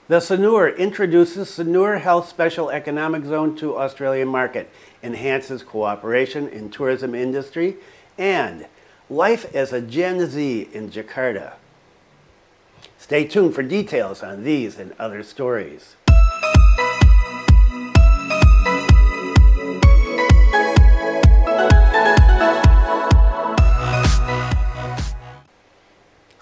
The Sanur introduces Sanur Health Special Economic Zone to Australian market, enhances cooperation in tourism industry, and life as a Gen Z in Jakarta. Stay tuned for details on these and other stories.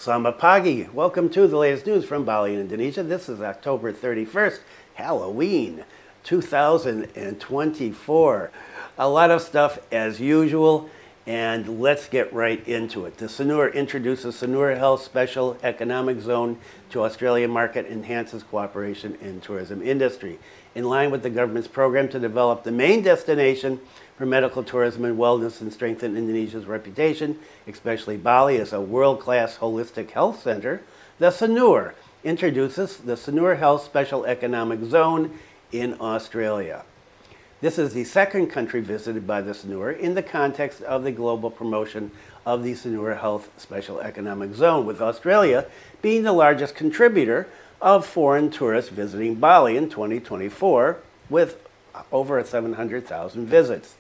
Selamat pagi. Welcome to the latest news from Bali, Indonesia. This is October 31st, Halloween 2024. A lot of stuff as usual, and let's get right into it. The Sanur introduces Sanur Health Special Economic Zone to Australian market, enhances cooperation in tourism industry. In line with the government's program to develop the main destination for medical tourism and wellness and strengthen Indonesia's reputation, especially Bali as a world-class holistic health center, the Sanur introduces the Sanur Health Special Economic Zone in Australia. This is the second country visited by the Sanur in the context of the global promotion of the Sanur Health Special Economic Zone, with Australia being the largest contributor of foreign tourists visiting Bali in 2024, with over 700,000 visits.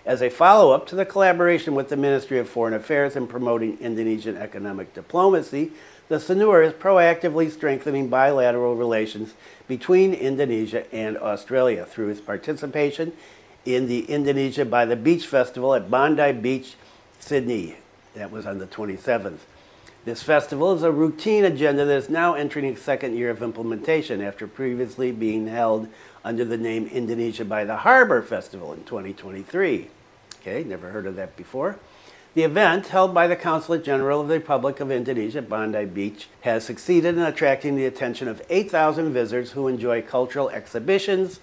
As a follow-up to the collaboration with the Ministry of Foreign Affairs in promoting Indonesian economic diplomacy, the Sanur is proactively strengthening bilateral relations between Indonesia and Australia through its participation in the Indonesia by the Beach Festival at Bondi Beach, Sydney. That was on the 27th. This festival is a routine agenda that is now entering its second year of implementation after previously being held under the name Indonesia by the Harbour Festival in 2023. Okay, never heard of that before. The event, held by the Consulate General of the Republic of Indonesia at Bondi Beach, has succeeded in attracting the attention of 8,000 visitors who enjoy cultural exhibitions,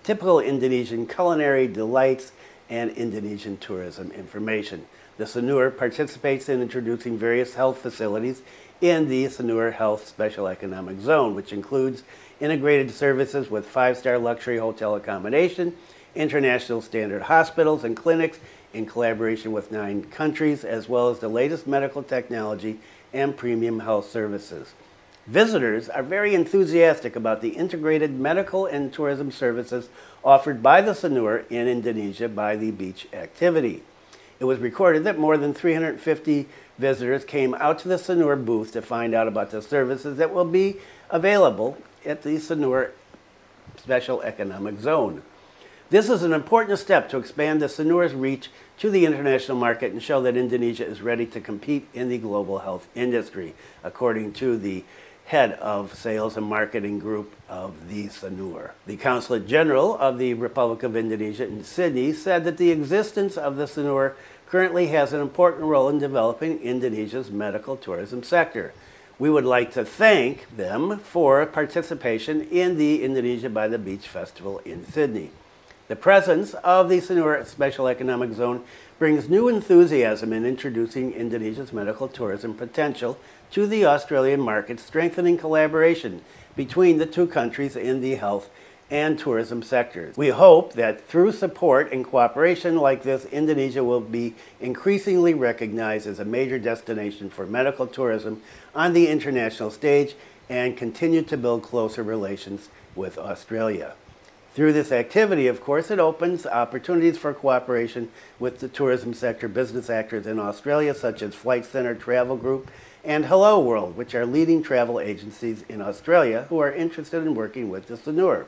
typical Indonesian culinary delights, and Indonesian tourism information. The Sanur participates in introducing various health facilities in the Sanur Health Special Economic Zone, which includes integrated services with 5-star luxury hotel accommodation, international standard hospitals and clinics in collaboration with 9 countries, as well as the latest medical technology and premium health services. Visitors are very enthusiastic about the integrated medical and tourism services offered by the Sanur in Indonesia by the beach activity. It was recorded that more than 350 visitors came out to the Sanur booth to find out about the services that will be available at the Sanur Special Economic Zone. This is an important step to expand the Sanur's reach to the international market and show that Indonesia is ready to compete in the global health industry, according to the head of sales and marketing group of the Sanur. The Consulate General of the Republic of Indonesia in Sydney said that the existence of the Sanur currently has an important role in developing Indonesia's medical tourism sector. We would like to thank them for participation in the Indonesia by the Beach Festival in Sydney. The presence of the Sanur Special Economic Zone brings new enthusiasm in introducing Indonesia's medical tourism potential to the Australian market, strengthening collaboration between the two countries in the health and tourism sectors. We hope that through support and cooperation like this, Indonesia will be increasingly recognized as a major destination for medical tourism on the international stage and continue to build closer relations with Australia. Through this activity, of course, it opens opportunities for cooperation with the tourism sector business actors in Australia, such as Flight Centre Travel Group and Hello World, which are leading travel agencies in Australia who are interested in working with the Sanur.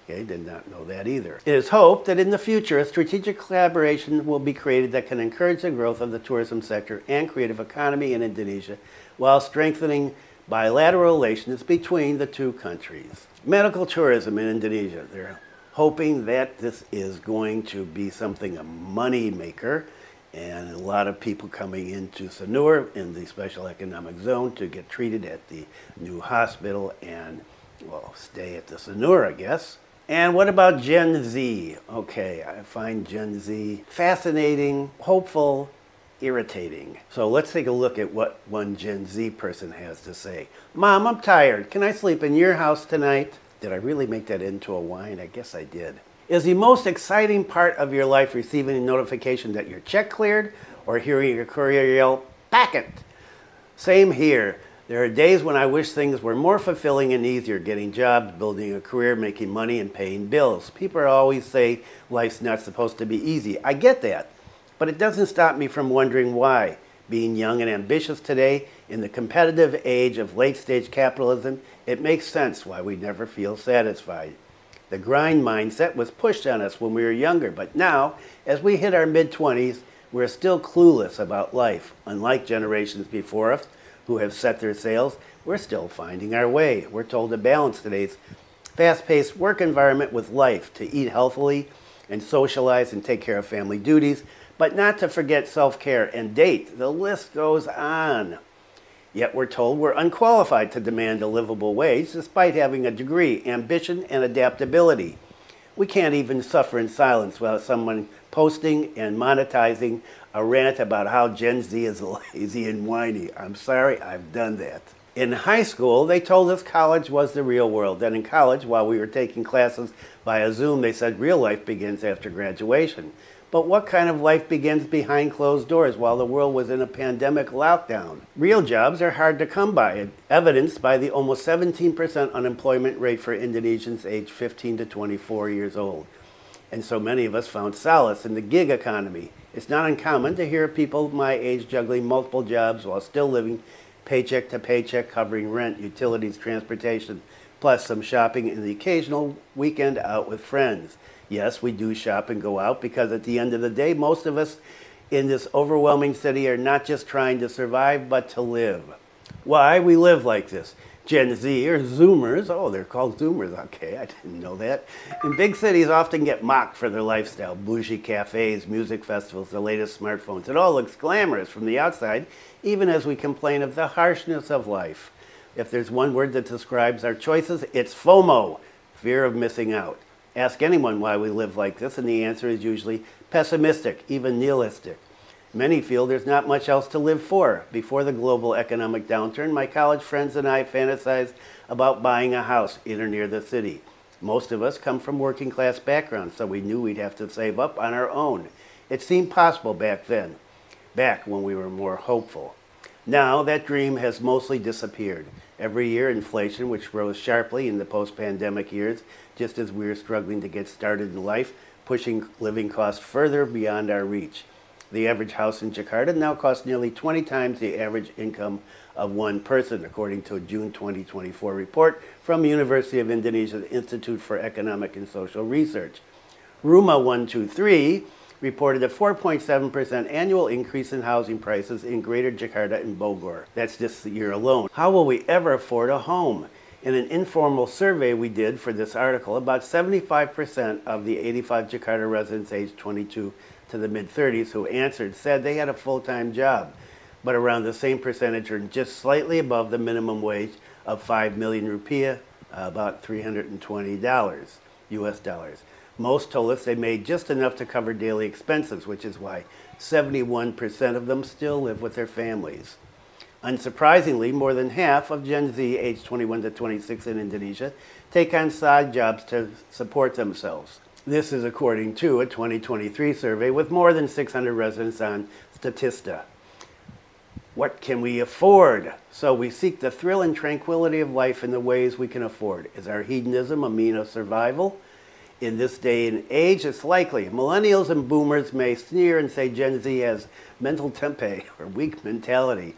Okay, did not know that either. It is hoped that in the future, a strategic collaboration will be created that can encourage the growth of the tourism sector and creative economy in Indonesia while strengthening bilateral relations between the two countries. Medical tourism in Indonesia. They're hoping that this is going to be something, a money maker, and a lot of people coming into Sanur in the Special Economic Zone to get treated at the new hospital and, well, stay at the Sanur, I guess. And what about Gen Z? Okay, I find Gen Z fascinating, hopeful, irritating. So let's take a look at what one Gen Z person has to say. Mom, I'm tired. Can I sleep in your house tonight? Did I really make that into a whine? I guess I did. Is the most exciting part of your life receiving a notification that your check cleared or hearing your courier yell, "Packet"? Same here. There are days when I wish things were more fulfilling and easier, getting jobs, building a career, making money, and paying bills. People always say life's not supposed to be easy. I get that, but it doesn't stop me from wondering why. Being young and ambitious today, in the competitive age of late-stage capitalism, it makes sense why we never feel satisfied. The grind mindset was pushed on us when we were younger, but now, as we hit our mid-20s, we're still clueless about life. Unlike generations before us, who have set their sails, we're still finding our way. We're told to balance today's fast-paced work environment with life, to eat healthily and socialize and take care of family duties, but not to forget self-care and date. The list goes on. Yet we're told we're unqualified to demand a livable wage despite having a degree, ambition, and adaptability. We can't even suffer in silence without someone posting and monetizing a rant about how Gen Z is lazy and whiny. I'm sorry, I've done that. In high school, they told us college was the real world. Then in college, while we were taking classes via Zoom, they said real life begins after graduation. But what kind of life begins behind closed doors while the world was in a pandemic lockdown? Real jobs are hard to come by, evidenced by the almost 17% unemployment rate for Indonesians aged 15 to 24 years old. And so many of us found solace in the gig economy. It's not uncommon to hear people my age juggling multiple jobs while still living paycheck to paycheck, covering rent, utilities, transportation, plus some shopping and the occasional weekend out with friends. Yes, we do shop and go out because at the end of the day, most of us in this overwhelming city are not just trying to survive, but to live. Why we live like this? Gen Z or Zoomers, oh, they're called Zoomers, okay, I didn't know that. In big cities often get mocked for their lifestyle, bougie cafes, music festivals, the latest smartphones. It all looks glamorous from the outside, even as we complain of the harshness of life. If there's one word that describes our choices, it's FOMO, fear of missing out. Ask anyone why we live like this, and the answer is usually pessimistic, even nihilistic. Many feel there's not much else to live for. Before the global economic downturn, my college friends and I fantasized about buying a house in or near the city. Most of us come from working class backgrounds, so we knew we'd have to save up on our own. It seemed possible back then, back when we were more hopeful. Now, that dream has mostly disappeared. Every year, inflation, which rose sharply in the post-pandemic years, just as we were struggling to get started in life, pushing living costs further beyond our reach. The average house in Jakarta now costs nearly 20 times the average income of one person, according to a June 2024 report from the University of Indonesia's Institute for Economic and Social Research. Rumah 123 reported a 4.7% annual increase in housing prices in Greater Jakarta and Bogor. That's this year alone. How will we ever afford a home? In an informal survey we did for this article, about 75% of the 85 Jakarta residents aged 22 to the mid-30s who answered said they had a full-time job, but around the same percentage earned just slightly above the minimum wage of 5 million rupiah, about $320 US dollars. Most told us they made just enough to cover daily expenses, which is why 71% of them still live with their families. Unsurprisingly, more than half of Gen Z aged 21 to 26 in Indonesia take on side jobs to support themselves. This is according to a 2023 survey with more than 600 residents on Statista. What can we afford? So we seek the thrill and tranquility of life in the ways we can afford. Is our hedonism a mean of survival? In this day and age, it's likely. Millennials and boomers may sneer and say Gen Z has mental tempe or weak mentality.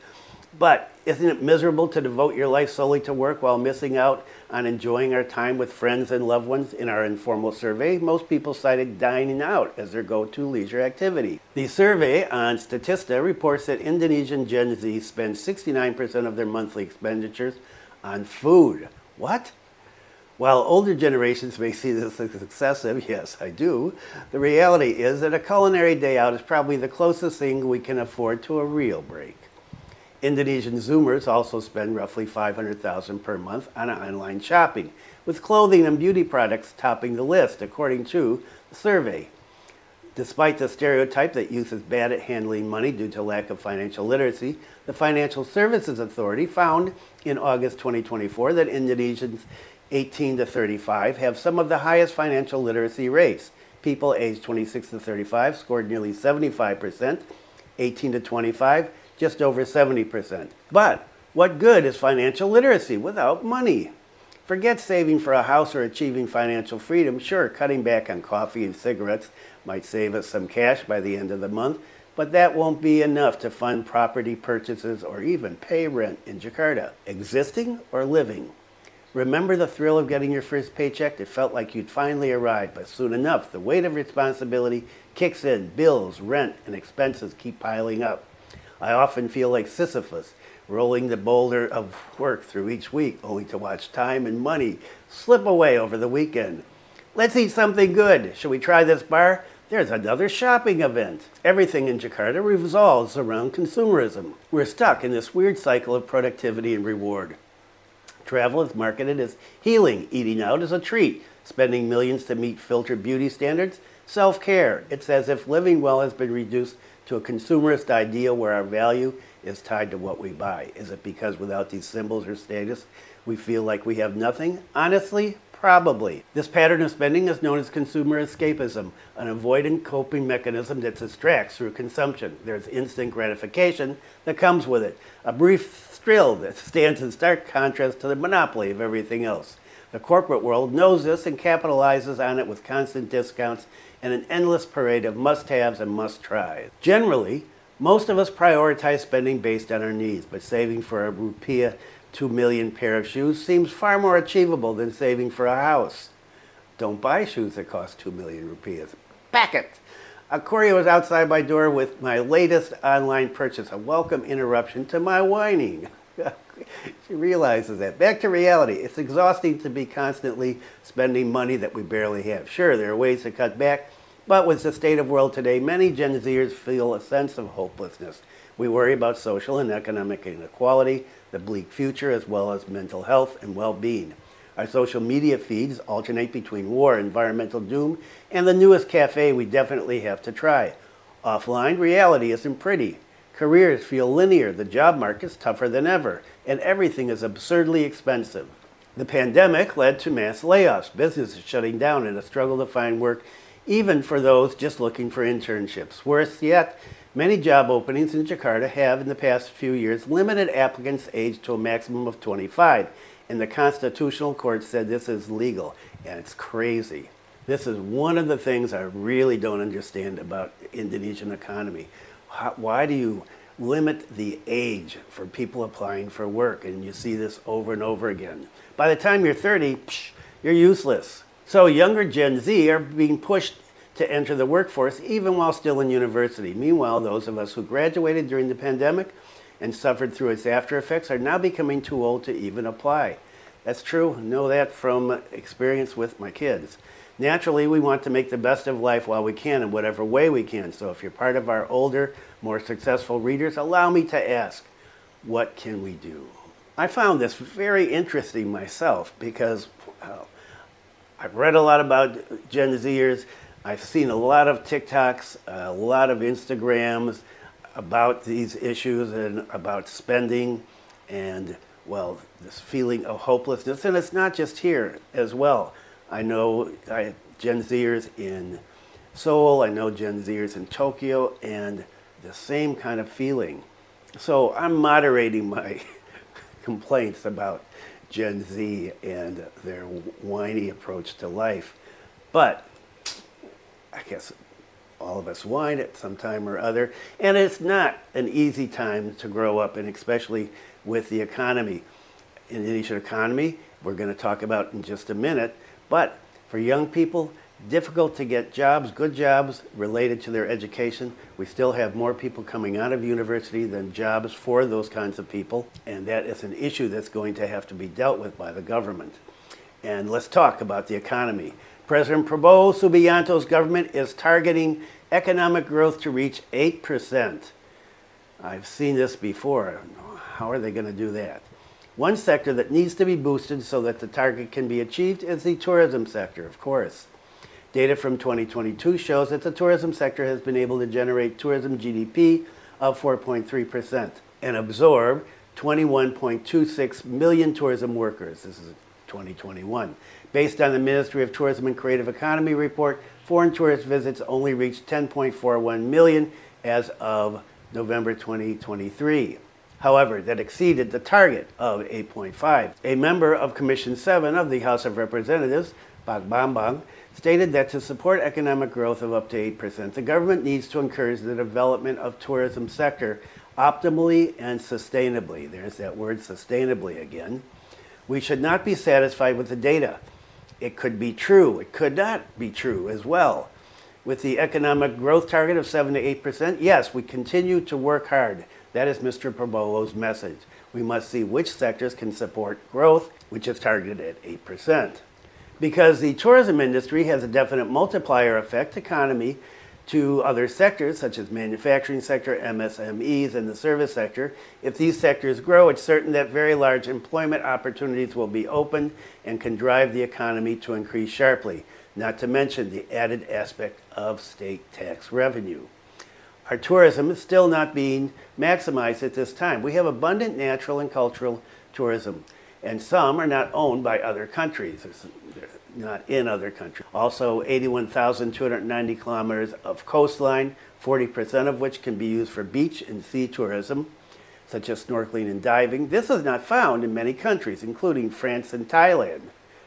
But isn't it miserable to devote your life solely to work while missing out on enjoying our time with friends and loved ones? In our informal survey, most people cited dining out as their go-to leisure activity. The survey on Statista reports that Indonesian Gen Z spend 69% of their monthly expenditures on food. What? While older generations may see this as excessive, yes, I do, the reality is that a culinary day out is probably the closest thing we can afford to a real break. Indonesian Zoomers also spend roughly $500,000 per month on online shopping, with clothing and beauty products topping the list, according to the survey. Despite the stereotype that youth is bad at handling money due to lack of financial literacy, the Financial Services Authority found in August 2024 that Indonesians 18 to 35 have some of the highest financial literacy rates. People aged 26 to 35 scored nearly 75%, 18 to 25 just over 70%. But What good is financial literacy without money? Forget saving for a house or achieving financial freedom. Sure, cutting back on coffee and cigarettes might save us some cash by the end of the month, but that won't be enough to fund property purchases or even pay rent in Jakarta. Existing or living? Remember the thrill of getting your first paycheck? It felt like you'd finally arrived, but soon enough, the weight of responsibility kicks in. Bills, rent, and expenses keep piling up. I often feel like Sisyphus, rolling the boulder of work through each week, only to watch time and money slip away over the weekend. Let's eat something good. Shall we try this bar? There's another shopping event. Everything in Jakarta revolves around consumerism. We're stuck in this weird cycle of productivity and reward. Travel is marketed as healing, eating out is a treat, spending millions to meet filtered beauty standards, self-care. It's as if living well has been reduced to a consumerist ideal where our value is tied to what we buy. Is it because without these symbols or status, we feel like we have nothing? Honestly, probably. This pattern of spending is known as consumer escapism, an avoidant coping mechanism that distracts through consumption. There's instant gratification that comes with it, a brief thrill that stands in stark contrast to the monopoly of everything else. The corporate world knows this and capitalizes on it with constant discounts and an endless parade of must-haves and must-tries. Generally, most of us prioritize spending based on our needs, but saving for a rupiah 2 million pair of shoes seems far more achievable than saving for a house. Don't buy shoes that cost 2 million rupiahs. Pack it! A courier was outside my door with my latest online purchase, a welcome interruption to my whining. She realizes that. Back to reality. It's exhausting to be constantly spending money that we barely have. Sure, there are ways to cut back, but with the state of the world today, many Gen Zers feel a sense of hopelessness. We worry about social and economic inequality, the bleak future, as well as mental health and well-being. Our social media feeds alternate between war, environmental doom, and the newest cafe we definitely have to try. Offline, reality isn't pretty. Careers feel linear, the job market's tougher than ever, and everything is absurdly expensive. The pandemic led to mass layoffs, businesses shutting down, and a struggle to find work even for those just looking for internships. Worse yet, many job openings in Jakarta have, in the past few years, limited applicants aged to a maximum of 25, and the Constitutional Court said this is legal, and it's crazy. This is one of the things I really don't understand about the Indonesian economy. Why do you limit the age for people applying for work? And you see this over and over again. By the time you're 30, you're useless. So younger Gen Z are being pushed to enter the workforce even while still in university. Meanwhile, those of us who graduated during the pandemic and suffered through its after effects are now becoming too old to even apply. That's true. I know that from experience with my kids. Naturally, we want to make the best of life while we can in whatever way we can. So if you're part of our older, more successful readers, allow me to ask, what can we do? I found this very interesting myself because I've read a lot about Gen Zers. I've seen a lot of TikToks, a lot of Instagrams about these issues and about spending and, well, this feeling of hopelessness. And it's not just here as well. I know Gen Zers in Seoul, I know Gen Zers in Tokyo, and the same kind of feeling. So I'm moderating my complaints about Gen Z and their whiny approach to life. But I guess all of us whine at some time or other, and it's not an easy time to grow up, and especially with the economy. Indonesian economy, we're going to talk about in just a minute. But for young people, difficult to get jobs, good jobs related to their education. We still have more people coming out of university than jobs for those kinds of people. And that is an issue that's going to have to be dealt with by the government. And let's talk about the economy. President Prabowo Subianto's government is targeting economic growth to reach 8%. I've seen this before. How are they going to do that? One sector that needs to be boosted so that the target can be achieved is the tourism sector, of course. Data from 2022 shows that the tourism sector has been able to generate tourism GDP of 4.3% and absorb 21.26 million tourism workers. This is 2021. Based on the Ministry of Tourism and Creative Economy report, foreign tourist visits only reached 10.41 million as of November 2023. however, that exceeded the target of 8.5. A member of Commission 7 of the House of Representatives, Pak Bambang, stated that to support economic growth of up to 8%, the government needs to encourage the development of tourism sector optimally and sustainably. There's that word sustainably again. We should not be satisfied with the data. It could be true. It could not be true as well. With the economic growth target of 7 to 8%, yes, we continue to work hard. That is Mr. Prabowo's message. We must see which sectors can support growth, which is targeted at 8%. Because the tourism industry has a definite multiplier effect economy to other sectors, such as manufacturing sector, MSMEs, and the service sector. If these sectors grow, it's certain that very large employment opportunities will be opened and can drive the economy to increase sharply, not to mention the added aspect of state tax revenue. Our tourism is still not being maximized at this time. We have abundant natural and cultural tourism, and some are not owned by other countries. They're not in other countries. Also, 81,290 kilometers of coastline, 40% of which can be used for beach and sea tourism, such as snorkeling and diving. This is not found in many countries, including France and Thailand.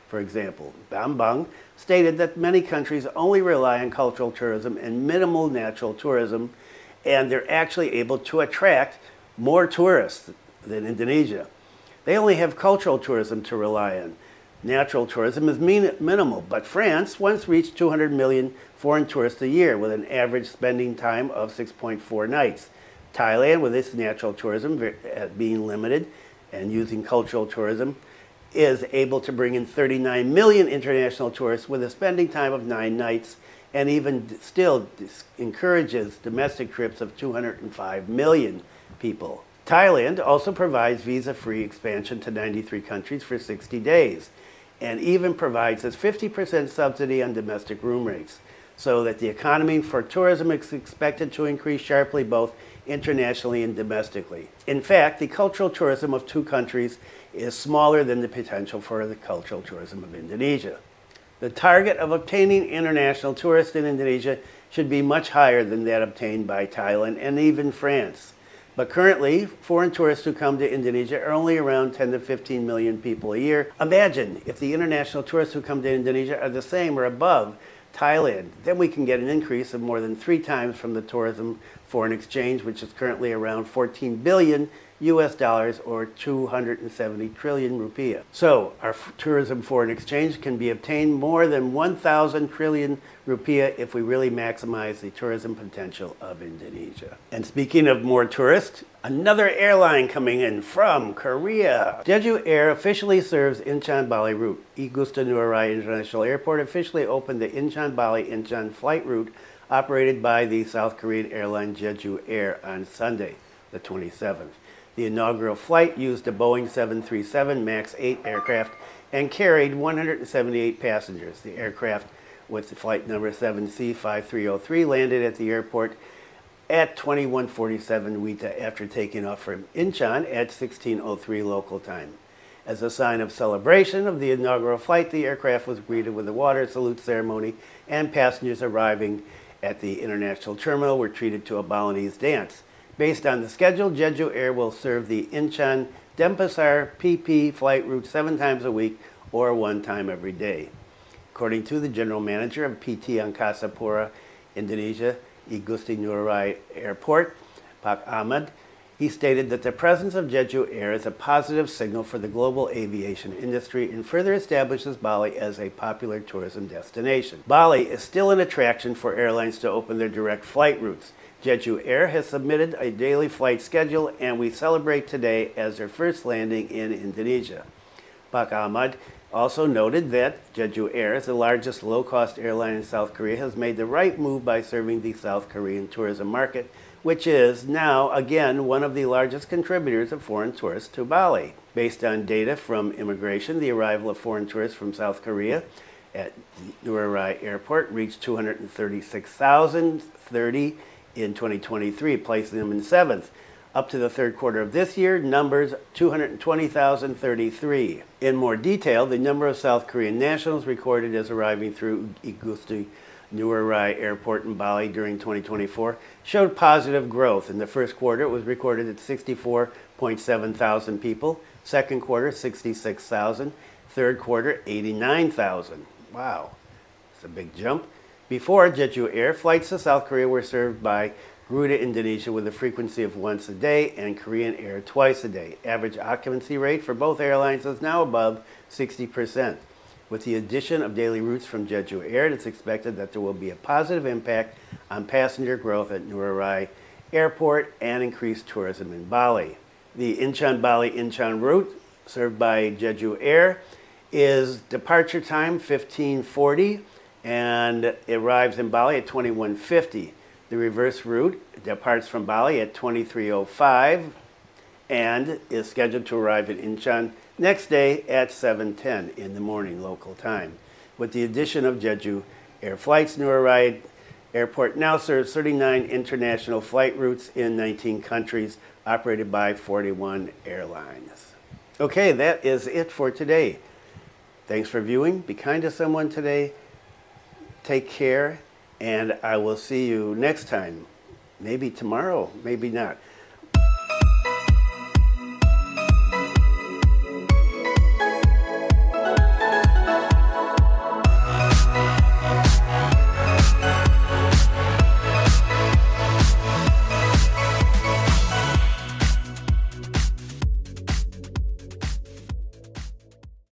For example, Bambang stated that many countries only rely on cultural tourism and minimal natural tourism, and they're actually able to attract more tourists than Indonesia. They only have cultural tourism to rely on. Natural tourism is minimal, but France once reached 200 million foreign tourists a year with an average spending time of 6.4 nights. Thailand, with its natural tourism being limited and using cultural tourism, is able to bring in 39 million international tourists with a spending time of 9 nights, and even still encourages domestic trips of 205 million people. Thailand also provides visa-free expansion to 93 countries for 60 days, and even provides a 50% subsidy on domestic room rates, so that the economy for tourism is expected to increase sharply both internationally and domestically. In fact, the cultural tourism of two countries is smaller than the potential for the cultural tourism of Indonesia. The target of obtaining international tourists in Indonesia should be much higher than that obtained by Thailand and even France. But currently, foreign tourists who come to Indonesia are only around 10 to 15 million people a year. Imagine if the international tourists who come to Indonesia are the same or above Thailand, then we can get an increase of more than 3 times from the tourism foreign exchange, which is currently around 14 billion US dollars or 270 trillion rupiah. So our tourism foreign exchange can be obtained more than 1,000 trillion rupiah if we really maximize the tourism potential of Indonesia. And speaking of more tourists, another airline coming in from Korea. Jeju Air officially serves Incheon Bali route. Igusti Ngurah Rai International Airport officially opened the Incheon Bali Incheon flight route operated by the South Korean airline Jeju Air on Sunday, the 27th. The inaugural flight used a Boeing 737 MAX 8 aircraft and carried 178 passengers. The aircraft, with the flight number 7C5303, landed at the airport at 21:47 WITA after taking off from Incheon at 16:03 local time. As a sign of celebration of the inaugural flight, the aircraft was greeted with a water salute ceremony, and passengers arriving at the international terminal were treated to a Balinese dance. Based on the schedule, Jeju Air will serve the Incheon Denpasar PP flight route 7 times a week or 1 time every day. According to the general manager of PT Angkasa Pura, Indonesia, Igusti Ngurah Rai Airport, Pak Ahmad, he stated that the presence of Jeju Air is a positive signal for the global aviation industry and further establishes Bali as a popular tourism destination. Bali is still an attraction for airlines to open their direct flight routes. Jeju Air has submitted a daily flight schedule, and we celebrate today as their first landing in Indonesia. Pak Ahmad also noted that Jeju Air, as the largest low-cost airline in South Korea, has made the right move by serving the South Korean tourism market, which is now, again, one of the largest contributors of foreign tourists to Bali. Based on data from immigration, the arrival of foreign tourists from South Korea at Ngurah Rai Airport reached 236,030 in 2023, placing them in 7th. Up to the 3rd quarter of this year, numbers 220,033. In more detail, the number of South Korean nationals recorded as arriving through Igusti Ngurah Rai Airport in Bali during 2024 showed positive growth. In the 1st quarter, it was recorded at 0.7 thousand people. Second quarter, 66,000. Third quarter, 89,000. Wow, it's a big jump. Before Jeju Air, flights to South Korea were served by Garuda Indonesia with a frequency of once a day and Korean Air twice a day. Average occupancy rate for both airlines is now above 60%. With the addition of daily routes from Jeju Air, it's expected that there will be a positive impact on passenger growth at Ngurah Airport and increased tourism in Bali. The Incheon-Bali-Incheon route, served by Jeju Air, is departure time 15:40 and it arrives in Bali at 21:50. The reverse route departs from Bali at 23:05 and is scheduled to arrive in Incheon next day at 7:10 in the morning local time. With the addition of Jeju Air flights, Ngurah Airport now serves 39 international flight routes in 19 countries operated by 41 airlines. Okay, that is it for today. Thanks for viewing. Be kind to someone today. Take care, and I will see you next time. Maybe tomorrow, maybe not.